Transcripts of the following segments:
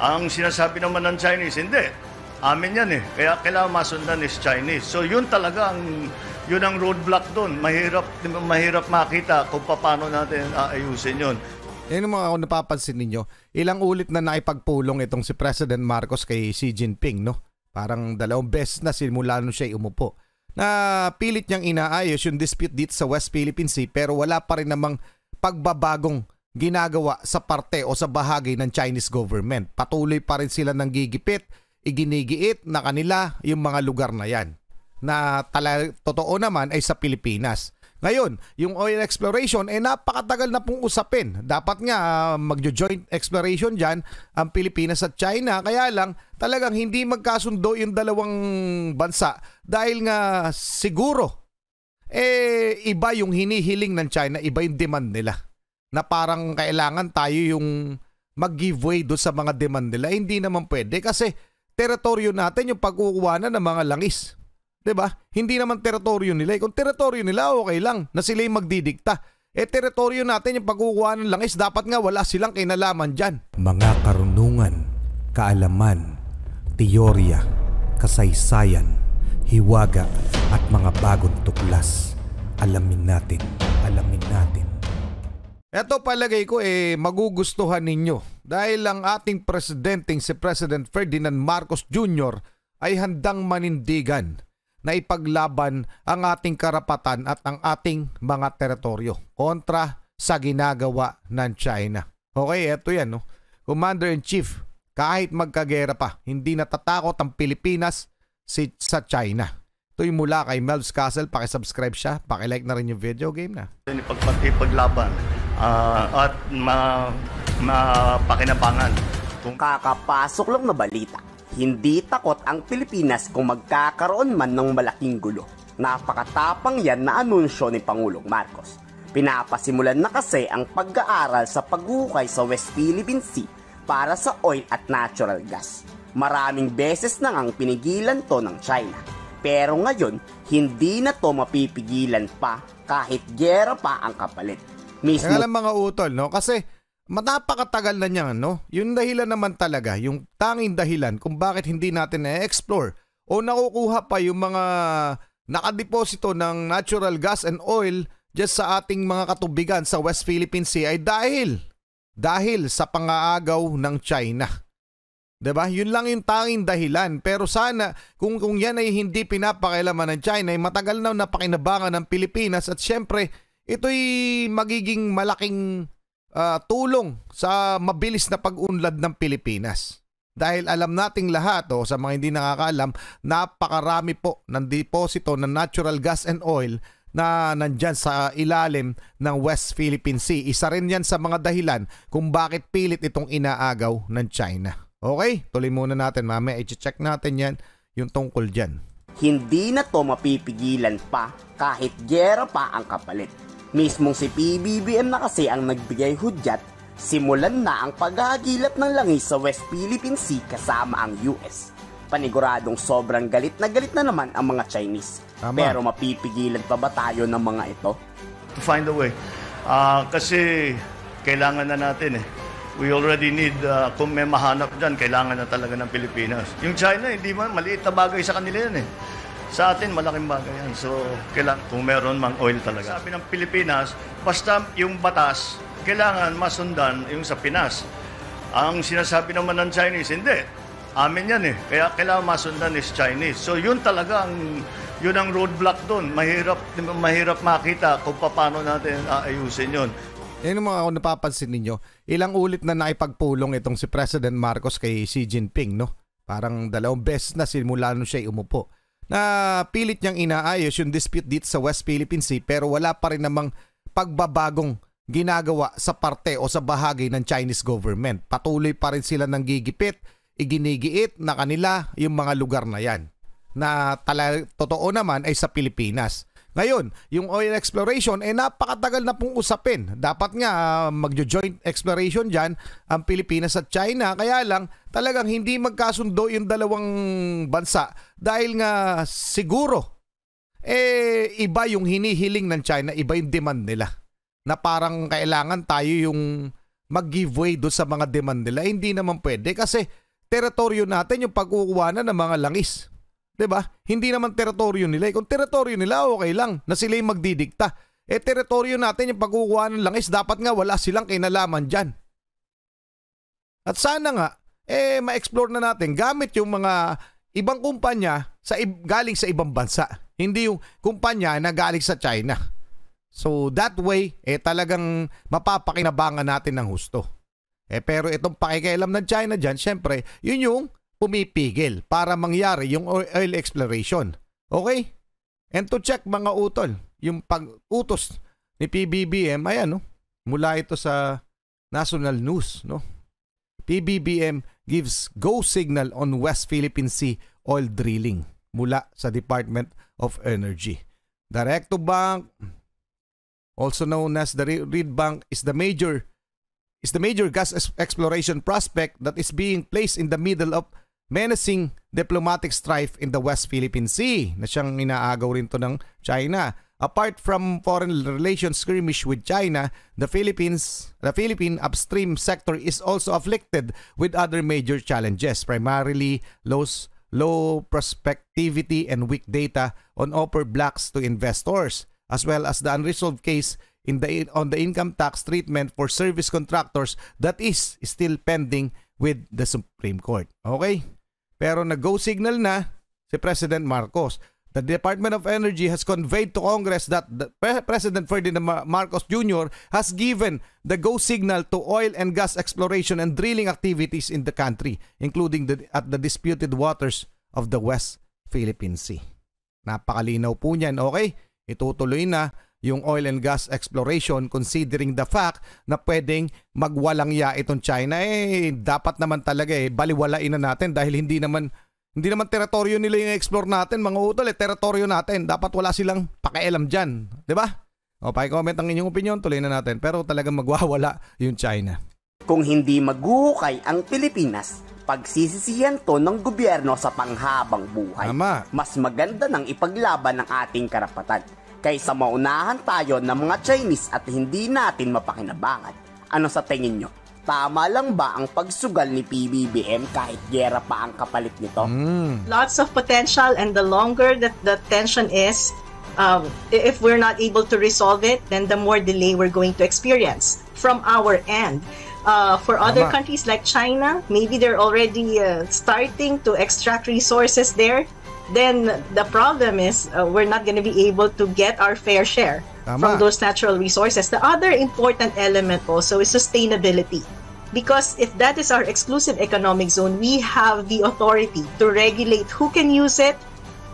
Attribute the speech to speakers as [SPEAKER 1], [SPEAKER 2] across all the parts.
[SPEAKER 1] Ang sinasabi naman ng Chinese, hindi. Amin yan eh. Kaya kailangan masundan is Chinese. So yun talaga yun ang roadblock doon. Mahirap makita kung paano natin aayusin yun.
[SPEAKER 2] Yan yung mga napapansin ninyo. Ilang ulit na nakipagpulong itong si President Marcos kay Xi Jinping, no? Parang 2 beses na simula nung siya umupo. Na pilit niyang inaayos yung dispute dito sa West Philippine Sea pero wala pa rin namang pagbabagong ginagawa sa parte o sa bahagi ng Chinese government. Patuloy pa rin sila ng gigipit, iginigiit na kanila yung mga lugar na yan. Na totoo naman ay sa Pilipinas. Ngayon, yung oil exploration napakatagal na pong usapin. Dapat nga magjo-joint exploration dyan ang Pilipinas at China. Kaya lang talagang hindi magkasundo yung dalawang bansa dahil nga siguro iba yung hinihiling ng China, iba yung demand nila. Na parang kailangan tayo yung mag-giveaway doon sa mga demand nila. Hindi naman pwede kasi teritoryo natin yung pagkukuhanan ng mga langis. 'Di ba? Hindi naman teritoryo nila. Kung teritoryo nila, okay lang na sila yung magdidikta. Teritoryo natin yung pagkukuha ng langis, dapat nga wala silang kinalaman dyan. Mga karunungan, kaalaman, teorya, kasaysayan, hiwaga, at mga bagong tuklas. Alamin natin. Ito palagay ko magugustuhan ninyo dahil ang ating presidenteng si President Ferdinand Marcos Jr. ay handang manindigan na ipaglaban ang ating karapatan at ang ating mga teritoryo kontra sa ginagawa ng China. Okay, eto yan, no? Commander-in-Chief, kahit magkagera pa, hindi natatakot ang Pilipinas sa China. Ito yung mula kay Melvs Castle. Pakisubscribe siya, pakilike na rin yung video. Game na.
[SPEAKER 1] Ipaglaban at mapakinabangan.
[SPEAKER 3] Kung kakapasok lang na balita, hindi takot ang Pilipinas kung magkakaroon man ng malaking gulo. Napakatapang yan na anunsyo ni Pangulong Marcos. Pinapasimulan na kasi ang pag-aaral sa paghukay sa West Philippine Sea para sa oil at natural gas. Maraming beses na ngang pinigilan to ng China. Pero ngayon, hindi na to mapipigilan pa kahit gera pa ang kapalit. Mismo
[SPEAKER 2] alam mga utol, no? Kasi napakatagal na niyan, no? Yung dahilan naman talaga, yung tanging dahilan kung bakit hindi natin na-explore o nakukuha pa yung mga nakadeposito ng natural gas and oil just sa ating mga katubigan sa West Philippine Sea ay dahil sa pangaagaw ng China. 'Di ba? Yun lang yung tanging dahilan. Pero sana kung yan ay hindi pinapakailaman ng China, ay matagal na napakinabangan ng Pilipinas at syempre ito'y magiging malaking tulong sa mabilis na pag-unlad ng Pilipinas. Dahil alam nating lahat, sa mga hindi nakakaalam, napakarami po ng deposito ng natural gas and oil na nandyan sa ilalim ng West Philippine Sea. Isa rin yan sa mga dahilan kung bakit pilit itong inaagaw ng China. Okay, tuloy muna natin. Mamaya i-check natin yan, yung tungkol dyan.
[SPEAKER 3] Hindi na to mapipigilan pa kahit gera pa ang kapalit. Mismong si PBBM na kasi ang nagbigay hudyat, simulan na ang paghahagilap ng langis sa West Philippine Sea kasama ang US. Paniguradong sobrang galit na naman ang mga Chinese.
[SPEAKER 2] Tama.
[SPEAKER 3] Pero mapipigilan pa ba tayo ng mga ito?
[SPEAKER 1] To find a way. Kasi kailangan na natin We already need, kung may mahanap dyan, kailangan na talaga ng Pilipinas. Yung China, hindi man, maliit na bagay sa kanila yan Sa atin, malaking bagay yan. So, kung meron mang oil talaga. Sabi ng Pilipinas, basta yung batas, kailangan masundan yung sa Pinas. Ang sinasabi naman ng Chinese, hindi. Amin yan Kaya kailangan masundan is Chinese. So, yun talaga yun ang roadblock doon. Mahirap makita kung paano natin aayusin yun.
[SPEAKER 2] Yan yung mga napapansin ninyo. Ilang ulit na nakipagpulong itong si President Marcos kay Xi Jinping, no? Parang 2 beses na simula nung siya umupo. Na pilit niyang inaayos yung dispute dito sa West Philippine Sea pero wala pa rin namang pagbabagong ginagawa sa parte o sa bahagi ng Chinese government. Patuloy pa rin sila ng gigipit, iginigiit na kanila yung mga lugar na yan. Na totoo naman ay sa Pilipinas. Ngayon, yung oil exploration napakatagal na pong usapin. Dapat nga magjo-joint exploration dyan ang Pilipinas at China. Kaya lang talagang hindi magkasundo yung dalawang bansa dahil nga siguro iba yung hinihiling ng China, iba yung demand nila. Na parang kailangan tayo yung mag-giveaway doon sa mga demand nila. Hindi naman pwede kasi teritoryo natin yung pagkukuha ng mga langis. 'Di ba? Hindi naman teritoryo nila. Kung teritoryo nila, okay lang na sila yung magdidikta. Teritoryo natin yung pagkukuha ng langis, dapat nga wala silang kinalaman dyan. At sana nga, ma-explore na natin gamit yung mga ibang kumpanya galing sa ibang bansa. Hindi yung kumpanya na galing sa China. So that way, talagang mapapakinabangan natin ng husto. Pero itong pakikialam ng China dyan, syempre, yun yung pumipigil para mangyari yung oil exploration. Okay? And to check mga utol, yung pag-utos ni PBBM, ayan, no? Mula ito sa national news, no? PBBM gives go signal on West Philippine Sea oil drilling mula sa Department of Energy. The Recto Bank, also known as the Reed Bank, is the major gas exploration prospect that is being placed in the middle of menacing diplomatic strife in the West Philippine Sea na siyang inaagaw rin to ng China. Apart from foreign relations skirmish with China, the Philippine upstream sector is also afflicted with other major challenges, primarily low prospectivity and weak data on offer blocks to investors, as well as the unresolved case on the income tax treatment for service contractors that is still pending with the Supreme Court. Okay? Pero nag-go signal na si President Marcos. The Department of Energy has conveyed to Congress that President Ferdinand Marcos Jr. has given the go signal to oil and gas exploration and drilling activities in the country, including at the disputed waters of the West Philippine Sea. Napakalinaw po niyan, okay? Itutuloy na yung oil and gas exploration considering the fact na pwedeng magwalang ya itong China. Dapat naman talaga baliwalain na natin dahil hindi naman teritoryo nila yung explore natin, mga utol, teritoryo natin. Dapat wala silang pakialam dyan. Diba? O, paki-comment ang inyong opinion, tuloy na natin. Pero talagang magwawala yung China.
[SPEAKER 3] Kung hindi maghuhukay ang Pilipinas, pagsisisihan to ng gobyerno sa panghabang buhay.
[SPEAKER 2] Tama.
[SPEAKER 3] Mas maganda nang ipaglaban ang ating karapatan kaysa maunahan tayo ng mga Chinese at hindi natin mapakinabangan. Ano sa tingin nyo? Tama lang ba ang pagsugal ni PBBM kahit gera pa ang kapalit nito?
[SPEAKER 4] Lots of potential, and the longer that the tension is, if we're not able to resolve it, then the more delay we're going to experience from our end. For other countries like China, maybe they're already starting to extract resources there. Then the problem is we're not going to be able to get our fair share from those natural resources. The other important element also is sustainability. Because if that is our exclusive economic zone, we have the authority to regulate who can use it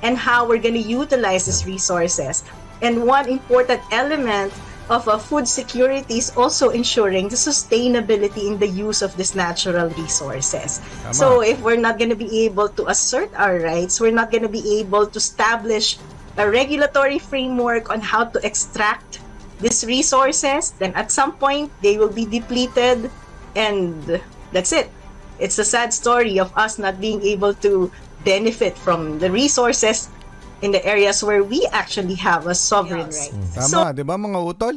[SPEAKER 4] and how we're going to utilize these resources. And one important element of food security is also ensuring the sustainability in the use of these natural resources. So if we're not going to be able to assert our rights, we're not going to be able to establish a regulatory framework on how to extract these resources, then at some point they will be depleted, and that's it. It's a sad story of us not being able to benefit from the resources in the areas where we actually have a sovereign right.
[SPEAKER 2] Tama, di ba mga utol?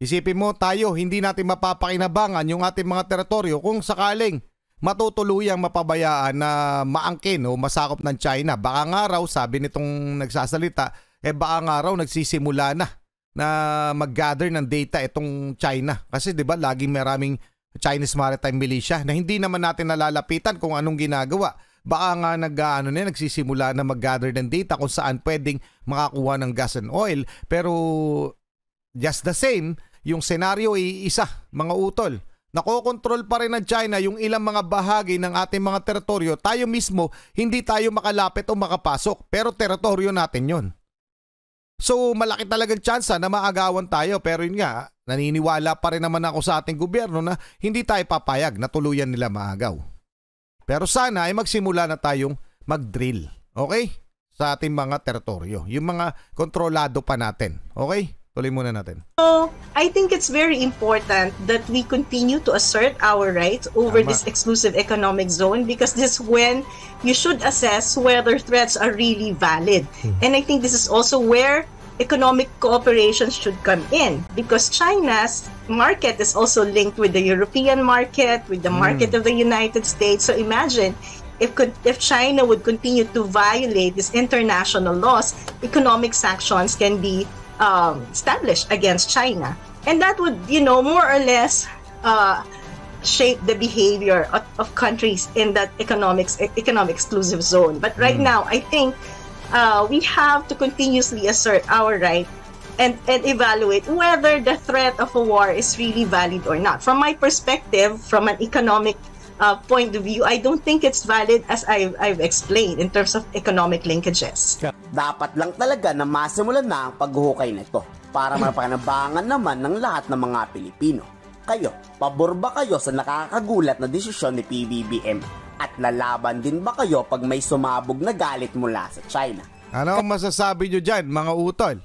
[SPEAKER 2] Isipin mo tayo, hindi natin mapapakinabangan yung ating mga teritoryo kung sakaling matutuluyang mapabayaan na maangkin o masakop ng China. Baka nga raw, sabi nitong nagsasalita, baka nga raw nagsisimula na mag-gather ng data itong China. Kasi di ba laging maraming Chinese Maritime Militia na hindi naman natin nalalapitan kung anong ginagawa. Baka nga nagsisimula na mag-gather ng data kung saan pwedeng makakuha ng gas and oil. Pero just the same, yung senaryo ay isa, mga utol. Nakokontrol pa rin ng China yung ilang mga bahagi ng ating mga teritoryo. Tayo mismo, hindi tayo makalapit o makapasok. Pero teritoryo natin yon. So malaki talagang tsansa na maagawan tayo. Pero yun nga, naniniwala pa rin naman ako sa ating gobyerno na hindi tayo papayag na tuluyan nila maagaw. Pero sana ay magsimula na tayong mag-drill. Okay? Sa ating mga teritoryo. Yung mga kontrolado pa natin. Okay? Tuloy muna natin.
[SPEAKER 4] So, I think it's very important that we continue to assert our rights over this exclusive economic zone, because this is when you should assess whether threats are really valid. And I think this is also where economic cooperation should come in, because China's market is also linked with the European market, with the market of the United States. So imagine if China would continue to violate these international laws, economic sanctions can be established against China, and that would, more or less shape the behavior of countries in that economic exclusive zone. But right now, I think we have to continuously assert our right and evaluate whether the threat of a war is really valid or not. From my perspective, from an economic point of view, I don't think it's valid, as I've explained, in terms of economic linkages.
[SPEAKER 3] Dapat lang talaga na masimulan na ang paghuhukay nito para mapanabangan naman ng lahat ng mga Pilipino. Kayo, pabor ba kayo sa nakakagulat na desisyon ni PBBM? At lalaban din ba kayo pag may sumabog na galit mula sa China?
[SPEAKER 2] Ano ang masasabi nyo dyan, mga utol?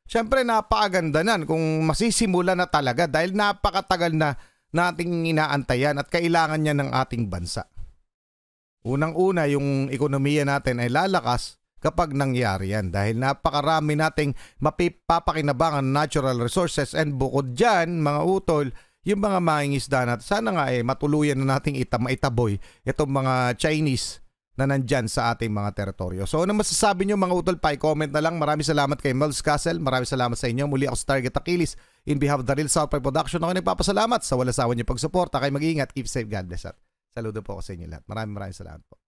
[SPEAKER 2] Siyempre, napakaganda nan kung masisimula na talaga dahil napakatagal na nating inaantayan at kailangan niya ng ating bansa. Unang-una, yung ekonomiya natin ay lalakas kapag nangyari yan dahil napakarami nating mapapakinabangan natural resources, and bukod dyan, mga utol, yung mga mangingisda natin, sana nga matuluyan na nating maitaboy itong mga Chinese na nandyan sa ating mga teritoryo. So ano masasabi nyo, mga utol? Pa-comment na lang. Maraming salamat kay Mel's Castle. Maraming salamat sa inyo. Muli ako sa Target Achilles. In behalf of the Real South Production, ako nagpapasalamat sa wala sawa niyo pagsuporta. Kayo mag-iingat. Keep safe. God bless. Saludo po ako sa inyo lahat. Maraming salamat po.